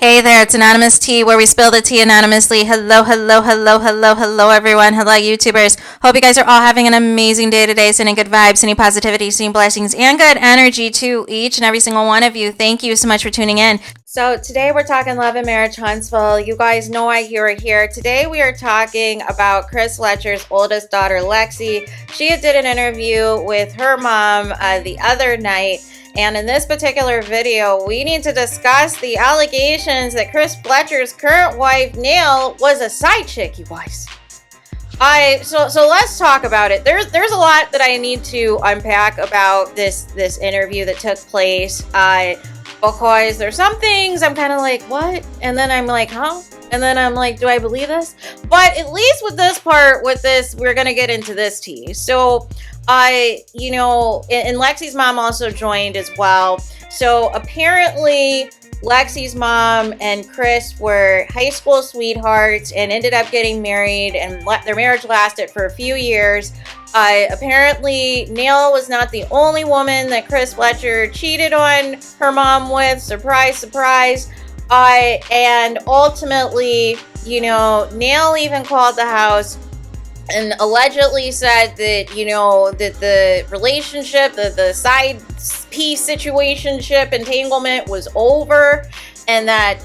Hey there, it's Anonymous Tea, where we spill the tea anonymously. Hello, hello, hello, hello, hello, everyone. Hello, YouTubers. Hope you guys are all having an amazing day today, sending good vibes, sending positivity, sending blessings, and good energy to each and every single one of you. Thank you so much for tuning in. So today we're talking love and marriage, Huntsville. You guys know I hear it here. Today we are talking about Chris Fletcher's oldest daughter, Lexi. She did an interview with her mom the other night. And in this particular video, we need to discuss the allegations that Chris Fletcher's current wife, Neil, was a side chick, you guys. So let's talk about it. There's a lot that I need to unpack about this interview that took place. Because there's some things I'm kind of like, what? And then I'm like, huh? And then I'm like, do I believe this? But at least with this part, we're going to get into this tea. So, and Lexi's mom also joined as well. So apparently Lexi's mom and Chris were high school sweethearts and ended up getting married, and their marriage lasted for a few years. Apparently Neil was not the only woman that Chris Fletcher cheated on her mom with. Surprise, surprise. And ultimately, Neil even called the house and allegedly said that, that the relationship, the side piece situationship entanglement was over. And that,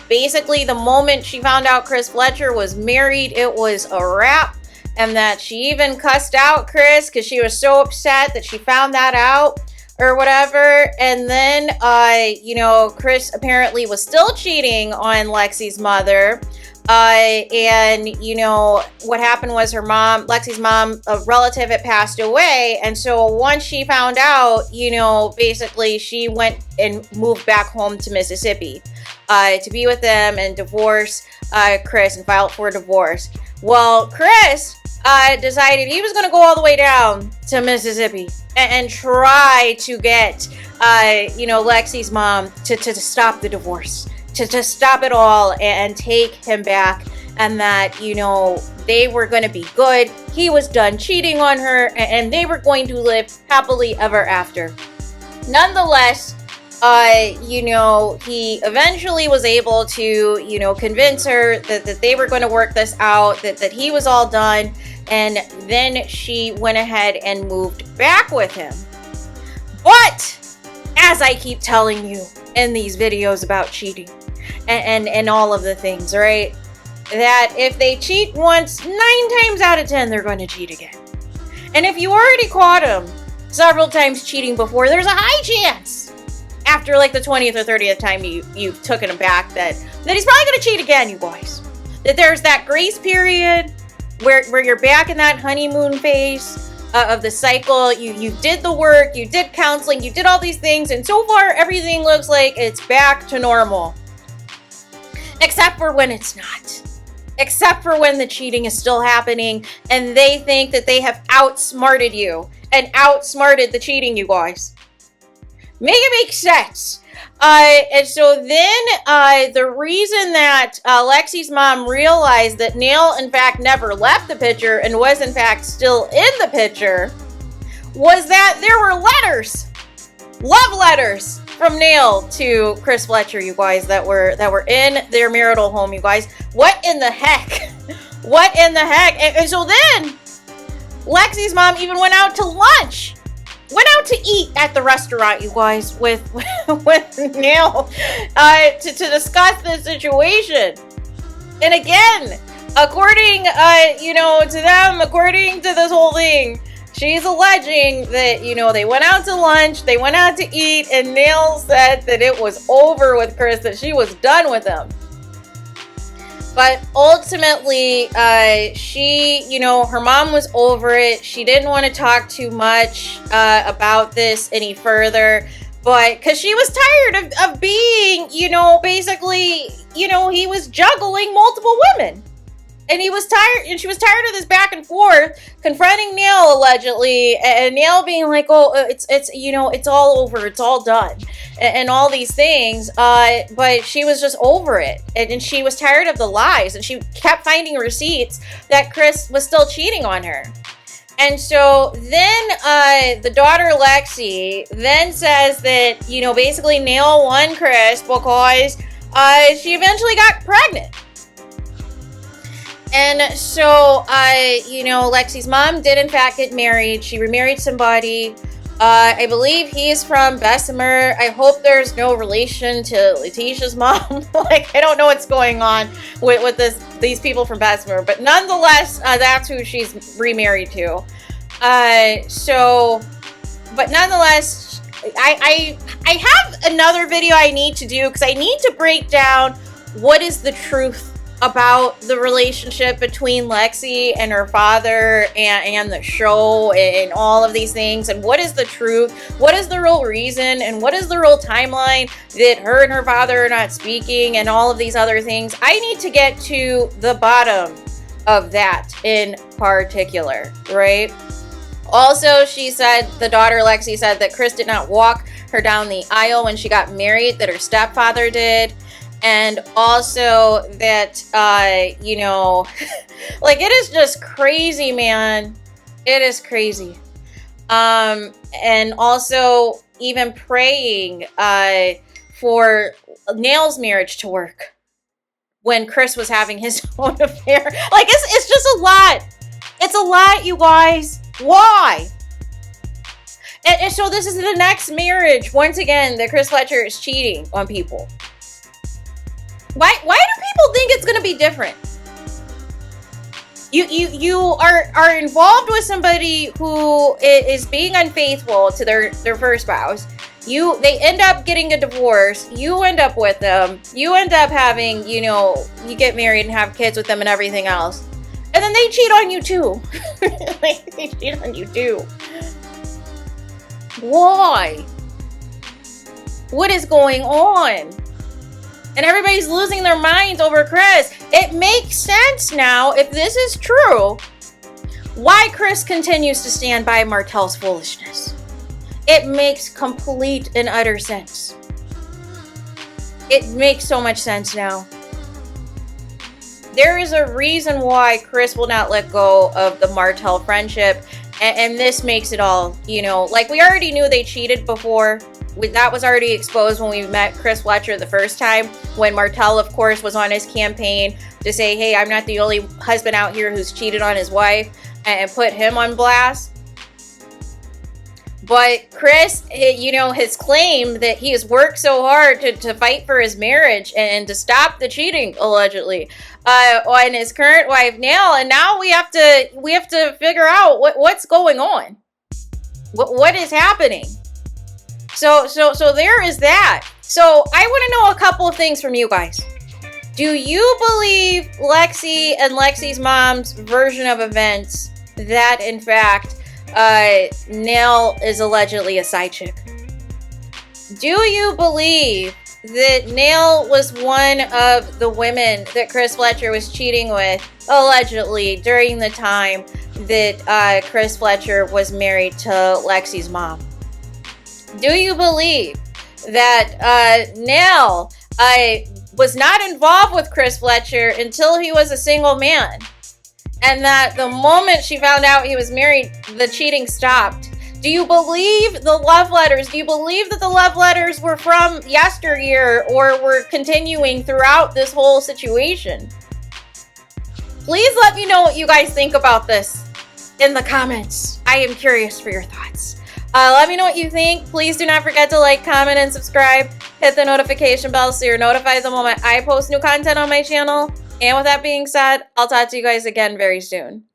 basically the moment she found out Chris Fletcher was married, it was a wrap. And that she even cussed out Chris because she was so upset that she found that out or whatever. And then, Chris apparently was still cheating on Lexi's mother. What happened was Lexi's mom, a relative had passed away. And so once she found out, basically she went and moved back home to Mississippi, to be with them and divorce, Chris, and filed for a divorce. Well, Chris, decided he was going to go all the way down to Mississippi and try to get, Lexi's mom to stop the divorce. To stop it all and take him back, and that, they were going to be good. He was done cheating on her, and they were going to live happily ever after. Nonetheless, he eventually was able to, convince her that they were going to work this out, that he was all done, and then she went ahead and moved back with him. But, as I keep telling you in these videos about cheating, and all of the things, right? That if they cheat once, 9 times out of 10, they're going to cheat again. And if you already caught them several times cheating before, there's a high chance after like the 20th or 30th time you've taken him back that he's probably going to cheat again, you boys. That there's that grace period where you're back in that honeymoon phase of the cycle. You did the work, you did counseling, you did all these things, and so far everything looks like it's back to normal. Except for when it's not. Except for when the cheating is still happening and they think that they have outsmarted you and outsmarted the cheating, you guys. Make it make sense. And so then the reason that Lexi's mom realized that Neil, in fact, never left the picture and was, in fact, still in the picture was that there were letters. Love letters from Neil to Chris Fletcher, you guys, that were in their marital home, you guys. What in the heck? What in the heck? And so then Lexi's mom even went out to lunch. Went out to eat at the restaurant, you guys, with Neil to discuss the situation. And again, according to them, according to this whole thing, she's alleging that, they went out to lunch, they went out to eat, and Neil said that it was over with Chris, that she was done with him. But ultimately, her mom was over it. She didn't want to talk too much about this any further. But because she was tired of being, basically, he was juggling multiple women. And he was tired, and she was tired of this back and forth, confronting Neil allegedly, and Neil being like, "Oh, it's all over, it's all done," and all these things. But she was just over it, and she was tired of the lies, and she kept finding receipts that Chris was still cheating on her. And so then the daughter Lexi then says that basically Neil won Chris because she eventually got pregnant. And so, you know, Lexi's mom did in fact get married. She remarried somebody. I believe he's from Bessemer. I hope there's no relation to Letitia's mom. Like, I don't know what's going on with these people from Bessemer, but nonetheless, that's who she's remarried to. But nonetheless, I have another video I need to do because I need to break down what is the truth about the relationship between Lexi and her father and the show and all of these things, and what is the truth, what is the real reason, and what is the real timeline that her and her father are not speaking, and all of these other things. I need to get to the bottom of that in particular, right? Also, she said, the daughter Lexi said that Chris did not walk her down the aisle when she got married, that her stepfather did. And also that, you know, like, it is just crazy, man. It is crazy. And also even praying for Nail's marriage to work when Chris was having his own affair. Like, it's just a lot. It's a lot, you guys. Why? And so this is the next marriage, once again, that Chris Fletcher is cheating on people. Why do people think it's going to be different? You are involved with somebody who is being unfaithful to their first spouse. They end up getting a divorce. You end up with them. You end up having, you know, you get married and have kids with them and everything else. And then they cheat on you too. Like, they cheat on you too. Why? What is going on? And everybody's losing their minds over Chris. It makes sense now, if this is true, why Chris continues to stand by Martel's foolishness. It makes complete and utter sense. It makes so much sense now. There is a reason why Chris will not let go of the Martel friendship. And this makes it all, you know, like, we already knew they cheated before. That was already exposed when we met Chris Fletcher the first time, when Martel, of course, was on his campaign to say, hey, I'm not the only husband out here who's cheated on his wife, and put him on blast. But Chris, you know, his claim that he has worked so hard to fight for his marriage and to stop the cheating, allegedly, on his current wife, Nail. And now we have to figure out what's going on. What is happening? So there is that. So I want to know a couple of things from you guys. Do you believe Lexi and Lexi's mom's version of events, that in fact Nail is allegedly a side chick? Do you believe that Nail was one of the women that Chris Fletcher was cheating with, allegedly, during the time that Chris Fletcher was married to Lexi's mom? Do you believe that Nail was not involved with Chris Fletcher until he was a single man, and that the moment she found out he was married, the cheating stopped? Do you believe the love letters? Do you believe that the love letters were from yesteryear or were continuing throughout this whole situation? Please let me know what you guys think about this in the comments. I am curious for your thoughts. Let me know what you think. Please do not forget to like, comment, and subscribe. Hit the notification bell so you're notified the moment I post new content on my channel. And with that being said, I'll talk to you guys again very soon.